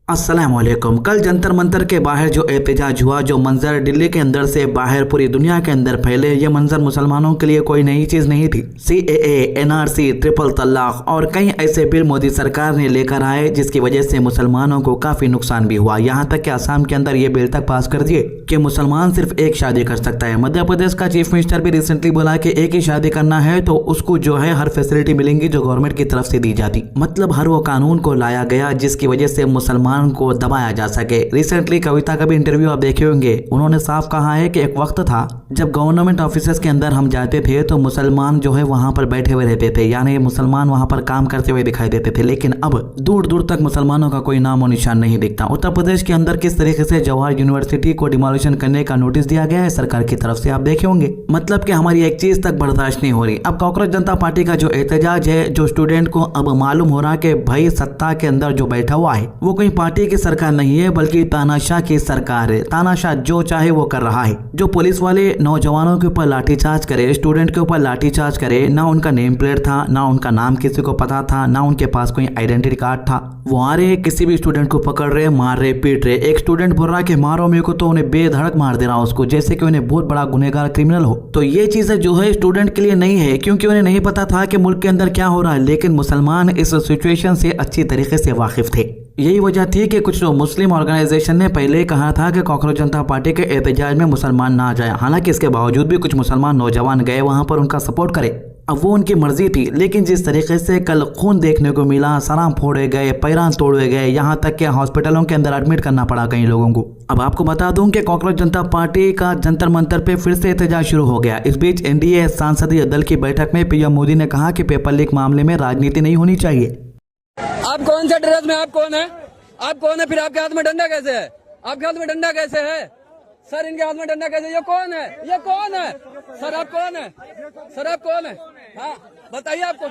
अस्सलामुअलैकुम। कल जंतर मंतर के बाहर जो एहतजाज हुआ, जो मंजर दिल्ली के अंदर से बाहर पूरी दुनिया के अंदर फैले, ये मंजर मुसलमानों के लिए कोई नई चीज नहीं थी। CAA, NRC, ट्रिपल तलाक और कई ऐसे बिल मोदी सरकार ने लेकर आए जिसकी वजह से मुसलमानों को काफी नुकसान भी हुआ। यहाँ तक कि असम के अंदर ये बिल तक पास कर दिए कि मुसलमान सिर्फ एक शादी कर सकता है। मध्य प्रदेश का चीफ मिनिस्टर भी रिसेंटली बोला कि एक ही शादी करना है तो उसको जो है हर फैसिलिटी मिलेंगी जो गवर्नमेंट की तरफ से दी जाती। मतलब हर वो कानून को लाया गया जिसकी वजह से मुसलमान को दबाया जा सके। रिसेंटली कविता का भी इंटरव्यू आप देखे होंगे, उन्होंने साफ कहा है कि एक वक्त था जब गवर्नमेंट ऑफिसेस के अंदर हम जाते थे तो मुसलमान जो है वहां पर बैठे हुए रहते थे, यानी मुसलमान वहां पर काम करते हुए दिखाई देते थे। लेकिन अब दूर दूर तक मुसलमानों का कोई नामो निशान नहीं दिखता। उत्तर प्रदेश के अंदर किस तरीके से जवाहर यूनिवर्सिटी को डिमोलिशन करने का नोटिस दिया गया है सरकार की तरफ से, आप देखे होंगे। मतलब कि हमारी एक चीज तक बर्दाश्त नहीं हो रही। अब कांग्रेस जनता पार्टी का जो एहतजाज है, जो स्टूडेंट को अब मालूम हो रहा कि भाई सत्ता के अंदर जो बैठा हुआ है वो कोई पार्टी की सरकार नहीं है बल्कि तानाशाह की सरकार है। तानाशाह जो चाहे वो कर रहा है। जो पुलिस वाले नौजवानों के ऊपर लाठीचार्ज करे, स्टूडेंट के ऊपर लाठीचार्ज करे, ना उनका नेम प्लेट था, ना उनका नाम किसी को पता था, ना उनके पास कोई आइडेंटिटी कार्ड था। वो आ रहे किसी भी स्टूडेंट को पकड़ रहे, मार रहे, पीट रहे। एक स्टूडेंट बोल रहा है कि मारो मेरे को, तो उन्हें बेधड़क मार दे रहा उसको जैसे कि उन्हें बहुत बड़ा गुनहगार क्रिमिनल हो। तो ये चीजें जो है स्टूडेंट के लिए नहीं है क्योंकि उन्हें नहीं पता था कि मुल्क के अंदर क्या हो रहा है। लेकिन मुसलमान इस सिचुएशन से अच्छी तरीके से वाकिफ थे। यही वजह थी कि कुछ मुस्लिम ऑर्गेनाइजेशन ने पहले ही कहा था कि कांग्रेस जनता पार्टी के एहतजाज में मुसलमान ना जाए। हालांकि इसके बावजूद भी कुछ मुसलमान नौजवान गए वहां पर उनका सपोर्ट करे। अब वो उनकी मर्जी थी, लेकिन जिस तरीके से कल खून देखने को मिला, सराम फोड़े गए, पैरान तोड़े गए, यहाँ तक कि हॉस्पिटलों के अंदर एडमिट करना पड़ा कई लोगों को। अब आपको बता दूं कि कांग्रेस जनता पार्टी का जंतर मंतर पे फिर से एहतजाज शुरू हो गया। इस बीच NDA सांसदीय दल की बैठक में PM मोदी ने कहा कि पेपर लीक मामले में राजनीति नहीं होनी चाहिए। आप कौन सा ड्रेस में, आप कौन है? आप कौन है? फिर आपके हाथ में डंडा कैसे है? आपके हाथ में डंडा कैसे है? सर इनके हाथ में डंडा कैसे? ये कौन है? ये कौन है? सर आप कौन है? सर आप कौन है? हाँ बताइए आपको।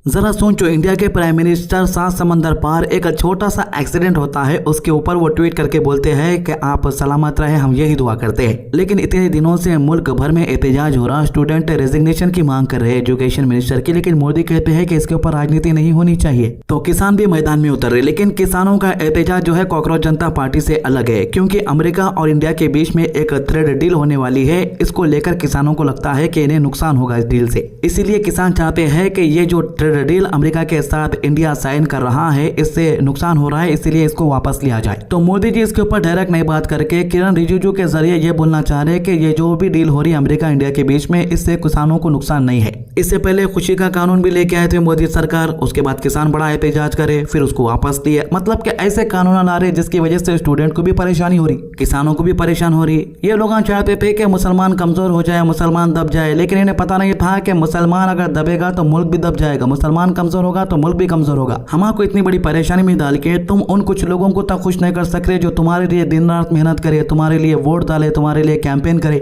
जरा सोचो, इंडिया के प्राइम मिनिस्टर सात समंदर पार एक छोटा सा एक्सीडेंट होता है, उसके ऊपर वो ट्वीट करके बोलते हैं कि आप सलामत रहे, हम यही दुआ करते हैं। लेकिन इतने दिनों से मुल्क भर में एहतजाज हो रहा, स्टूडेंट रेजिग्नेशन की मांग कर रहे हैं एजुकेशन मिनिस्टर की, लेकिन मोदी कहते हैं कि इसके ऊपर राजनीति नहीं होनी चाहिए। तो किसान भी मैदान में उतर रहे। लेकिन किसानों का एहतजाज जो है कांग्रेस जनता पार्टी से अलग है क्योंकि अमेरिका और इंडिया के बीच में एक ट्रेड डील होने वाली है। इसको लेकर किसानों को लगता है कि इन्हें नुकसान होगा इस डील से। इसीलिए किसान चाहते हैं कि ये जो ट्रेड डील अमेरिका के साथ इंडिया साइन कर रहा है इससे नुकसान हो रहा है, इसलिए इसको वापस लिया जाए। तो मोदी जी इसके ऊपर डायरेक्ट नहीं बात करके किरण रिजिजू के जरिए ये बोलना चाह रहे हैं कि ये जो भी डील हो रही है अमेरिका इंडिया के बीच में, इससे किसानों को नुकसान नहीं है। इससे पहले खुशी का कानून भी लेके आए थे मोदी सरकार, उसके बाद किसान बड़ा एहतजाज करे, फिर उसको वापस लिए। मतलब कि ऐसे कानून ला रहे जिसकी वजह से स्टूडेंट को भी परेशानी हो रही, किसानों को भी परेशान हो रही। ये लोग चाहते थे कि मुसलमान कमजोर हो जाए, मुसलमान दब जाए, लेकिन इन्हें पता नहीं था कि मुसलमान अगर दबेगा तो मुल्क भी दब जाएगा, मुसलमान कमजोर होगा तो मुल्क भी कमजोर होगा। हमको इतनी बड़ी परेशानी में डाल के तुम उन कुछ लोगों को तक खुश नहीं कर सकते जो तुम्हारे लिए दिन रात मेहनत करे, तुम्हारे लिए वोट डाले, तुम्हारे लिए कैंपेन करे।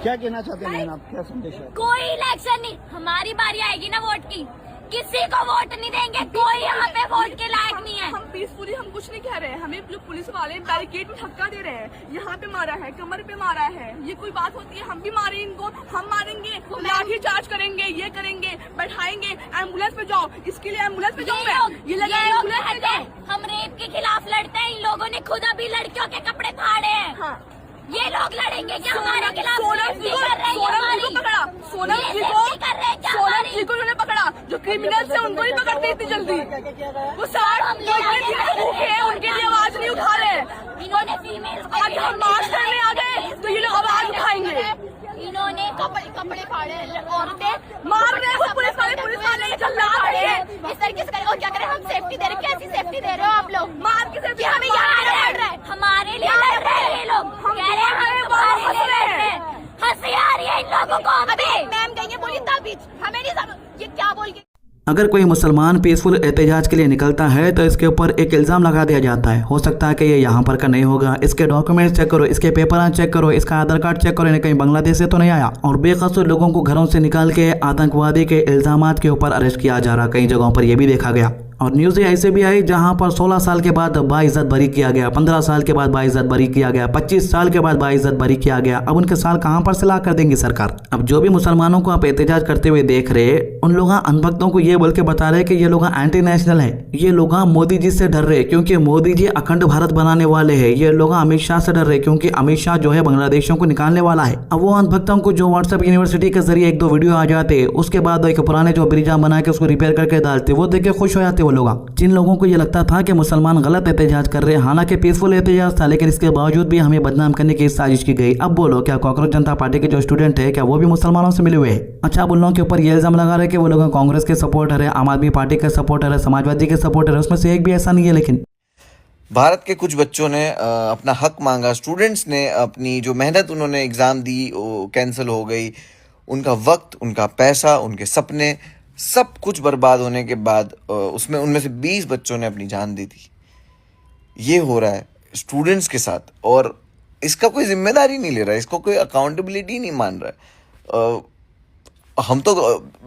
क्या कहना चाहते हैं आप, क्या संदेश है? कोई इलेक्शन नहीं, हमारी बारी आएगी ना वोट की, किसी को वोट नहीं देंगे, कोई यहाँ पे वोट के लायक नहीं है। हम पीसफुली, हम कुछ नहीं कह रहे हैं। हमें जो पुलिस वाले बैरिकेड में धक्का दे रहे हैं, यहाँ पे मारा है, कमर पे मारा है, ये कोई बात होती है? हम भी मारे इनको, हम मारेंगे, लाठी चार्ज करेंगे, ये करेंगे, बैठाएंगे, एम्बुलेंस पे जाओ। इसके लिए एम्बुलेंस पे जाऊँ मैं? ये लगा एम्बुलेंस पे जाओ। हम रेप के खिलाफ लड़ते हैं, इन लोगों ने खुद अभी लड़कियों के कपड़े फाड़े हैं। हाँ। ये लोग लड़ेंगे क्या हमारे खिलाफ? सोनम जी को पकड़ा, सोनम जी को उन्होंने पकड़ा, जो क्रिमिनल्स है उनको ही पकड़ते इतनी जल्दी। वो सारे भूखे हैं, उनके लिए आवाज नहीं उठा रहे। आज हम मार्च करने आ गए तो ये लोग आवाज उठाएंगे। इन्होंने कपड़े फाड़े, औरतें मार रहे हैं, पुलिस वाले चल्ला रहे हैं। इस तरीके से और क्या करें? हम सेफ्टी दे रहे, कैसी सेफ्टी दे रहे हो आप लोग? मार के सेफ्टी हमें यहाँ लड़ रहे हैं, हमारे लिए लड़ रहे हैं ये लोग। कह रहे हैं हमें हंस रहे हैं, हंसी आ रही है इन लोगों को। अभी मैम कहेंगे बोली ताबीज, हमें नहीं समझ ये क्या बोल के। अगर कोई मुसलमान पीसफुल एहतजाज के लिए निकलता है तो इसके ऊपर एक इल्ज़ाम लगा दिया जाता है। हो सकता है कि ये यहाँ पर का नहीं होगा, इसके डॉक्यूमेंट्स चेक करो, इसके पेपर चेक करो, इसका आधार कार्ड चेक करो, इन्हें कहीं बांग्लादेश से तो नहीं आया। और बेकसूर लोगों को घरों से निकाल के आतंकवादी के इल्ज़ामात के ऊपर अरेस्ट किया जा रहा, कई जगहों पर यह भी देखा गया। और न्यूज़ ऐसे भी आई जहां पर 16 साल के बाद बाइज्जत बरी किया गया, 15 साल के बाद बाइज्जत बरी किया गया, 25 साल के बाद बाइज्जत बरी किया गया। अब उनके साल कहां पर से ला कर देंगी सरकार। अब जो भी मुसलमानों को आप एहतजाज करते हुए देख रहे, उन लोग अनभक्तों को ये बोल के बता रहे कि ये लोग एंटी नेशनल है, ये लोग मोदी जी से डर रहे क्योंकि मोदी जी अखंड भारत बनाने वाले हैं, ये लोग अमित शाह से डर रहे क्योंकि अमित शाह जो है बांग्लादेशियों को निकालने वाला है। अब वो अनभक्तों को जो व्हाट्सएप यूनिवर्सिटी के जरिए 1-2 वीडियो आ जाते, उसके बाद एक पुराने जो ब्रिजा बना के उसको रिपेयर करके डालते, वो देख के खुश हो जाते वो लोग। जिन लोगों को ये लगता था कि मुसलमान गलत एहतजाज कर रहे हैं, हालांकि पीसफुल एहतजाज था, लेकिन इसके बावजूद भी हमें बदनाम करने की साजिश की गई। अब बोलो क्या कांग्रेस जनता पार्टी के जो स्टूडेंट है क्या वो भी मुसलमानों से मिले हुए हैं? अच्छा, अब उन लोगों के ऊपर ये इल्जाम लगा रहे कि वो लोग कांग्रेस के सपोर्टर है, आम आदमी पार्टी के सपोर्टर है, समाजवादी के सपोर्टर है, उसमें से एक भी ऐसा नहीं है। लेकिन भारत के कुछ बच्चों ने अपना हक मांगा, स्टूडेंट्स ने अपनी जो मेहनत उन्होंने एग्ज़ाम दी वो कैंसिल हो गई, उनका वक्त, उनका पैसा, उनके सपने सब कुछ बर्बाद होने के बाद उसमें उनमें से 20 बच्चों ने अपनी जान दी थी। ये हो रहा है स्टूडेंट्स के साथ और इसका कोई जिम्मेदारी नहीं ले रहा है, इसको कोई अकाउंटेबिलिटी नहीं मान रहा है।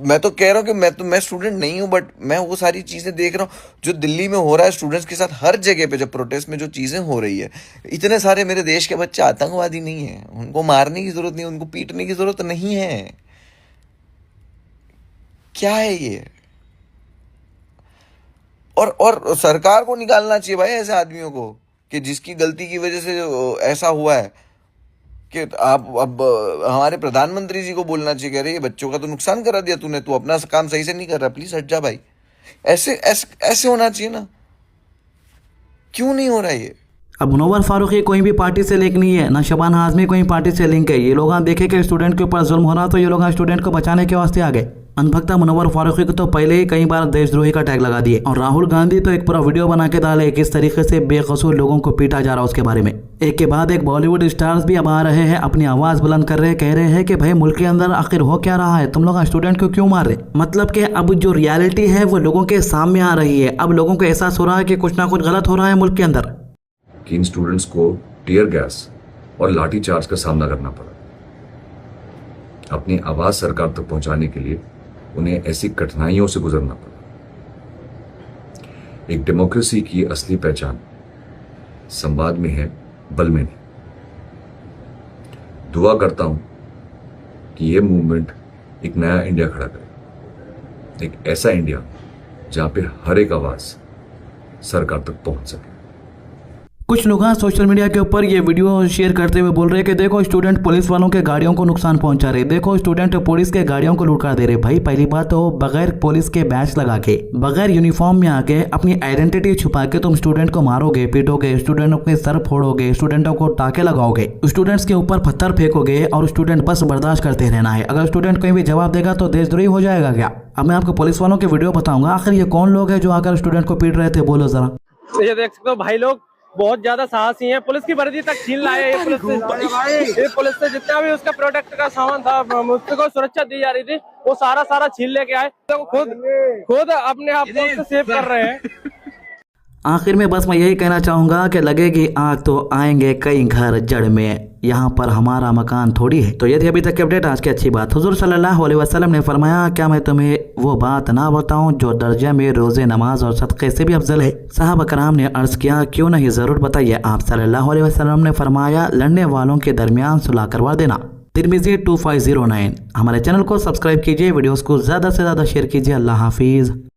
मैं तो कह रहा हूँ कि मैं स्टूडेंट नहीं हूँ, बट मैं वो सारी चीज़ें देख रहा हूँ जो दिल्ली में हो रहा है स्टूडेंट्स के साथ। हर जगह पे जब प्रोटेस्ट में जो चीज़ें हो रही है, इतने सारे मेरे देश के बच्चे आतंकवादी नहीं हैं, उनको मारने की ज़रूरत नहीं, उनको पीटने की ज़रूरत नहीं है। क्या है ये? और सरकार को निकालना चाहिए भाई ऐसे आदमियों को कि जिसकी गलती की वजह से ऐसा हुआ है, कि आप अब हमारे प्रधानमंत्री जी को बोलना चाहिए कि अरे ये बच्चों का तो नुकसान करा दिया तूने, तू अपना काम सही से नहीं कर रहा, प्लीज हट जा भाई। ऐसे होना चाहिए ना, क्यों नहीं हो रहा ये? अब मुनव्वर फारूकी कोई भी पार्टी से लिंक नहीं है, ना शबाना आजमी कोई पार्टी से लिंक है। ये लोग देखे कि स्टूडेंट के ऊपर जुल्म हो रहा तो ये लोग स्टूडेंट को बचाने के वास्ते आ गए। अनभक्ता मुनव्वर फारूकी को तो पहले ही कई बार देशद्रोही का टैग लगा दिए, और राहुल गांधी तो एक पूरा वीडियो बना के डाले किस तरीके से बेकसूर लोगों को पीटा जा रहा है उसके बारे में। एक के बाद एक बॉलीवुड स्टार्स भी अब आ रहे हैं, अपनी आवाज बुलंद कर रहे हैं, कह रहे हैं कि भाई मुल्क के अंदर आखिर हो क्या रहा है, तुम लोग स्टूडेंट को क्यों मार रहे। मतलब कि अब जो रियलिटी है वो लोगों के सामने आ रही है। अब लोगों को एहसास हो रहा है कि कुछ ना कुछ गलत हो रहा है मुल्क के अंदर। कि इन स्टूडेंट्स को टीयर गैस और लाठी चार्ज का सामना करना पड़ा। अपनी आवाज सरकार तक पहुंचाने के लिए उन्हें ऐसी कठिनाइयों से गुजरना पड़ा। एक डेमोक्रेसी की असली पहचान संवाद में है, बल में नहीं। दुआ करता हूं कि यह मूवमेंट एक नया इंडिया खड़ा करे, एक ऐसा इंडिया जहां पे हर एक आवाज सरकार तक पहुंच सके। कुछ लोग सोशल मीडिया के ऊपर ये वीडियो शेयर करते हुए बोल रहे हैं कि देखो स्टूडेंट पुलिस वालों के गाड़ियों को नुकसान पहुंचा रहे, देखो स्टूडेंट पुलिस के गाड़ियों को लुटका दे रहे। भाई पहली बात तो बगैर पुलिस के बैच लगा के, बगैर यूनिफॉर्म में आके, अपनी आइडेंटिटी छुपा के तुम स्टूडेंट को मारोगे, पीटोगे, स्टूडेंटों के सर फोड़ोगे, स्टूडेंटों को टाके लगाओगे, स्टूडेंट्स के ऊपर पत्थर फेंकोगे और स्टूडेंट बस बर्दाश्त करते रहना है। अगर स्टूडेंट कोई भी जवाब देगा तो देशद्रोही हो जाएगा क्या? अब मैं आपको पुलिस वालों के वीडियो बताऊंगा, आखिर ये कौन लोग है जो आकर स्टूडेंट को पीट रहे थे, बोलो जरा। ये देख सकते हो भाई लोग बहुत ज्यादा साहसी हैं, पुलिस की वर्दी तक छीन लाए। ये पुलिस से जितना भी उसका प्रोडक्ट का सामान था, उसको सुरक्षा दी जा रही थी, वो सारा छीन लेके आए। तो खुद अपने आप को सेव कर रहे हैं। आखिर में बस मैं यही कहना चाहूंगा कि लगेगी आग तो आएंगे कई घर जड़ में, यहाँ पर हमारा मकान थोड़ी है। तो यदि अभी तक की अपडेट आज की अच्छी बात। हुजूर सल्लल्लाहु अलैहि वसल्लम ने फरमाया, क्या मैं तुम्हें वो बात ना बताऊं जो दर्जे में रोजे, नमाज और सदक़े से भी अफजल है। साहबा कराम ने अर्ज किया, क्यों नहीं, जरूर बताइए। आप सल्लल्लाहु अलैहि वसल्लम ने फरमाया, लड़ने वालों के दरमियान सुलह करवा देना। तिरमिज़ी 2509। हमारे चैनल को सब्सक्राइब कीजिए, वीडियोस को ज्यादा से ज्यादा शेयर कीजिए। अल्लाह हाफिज।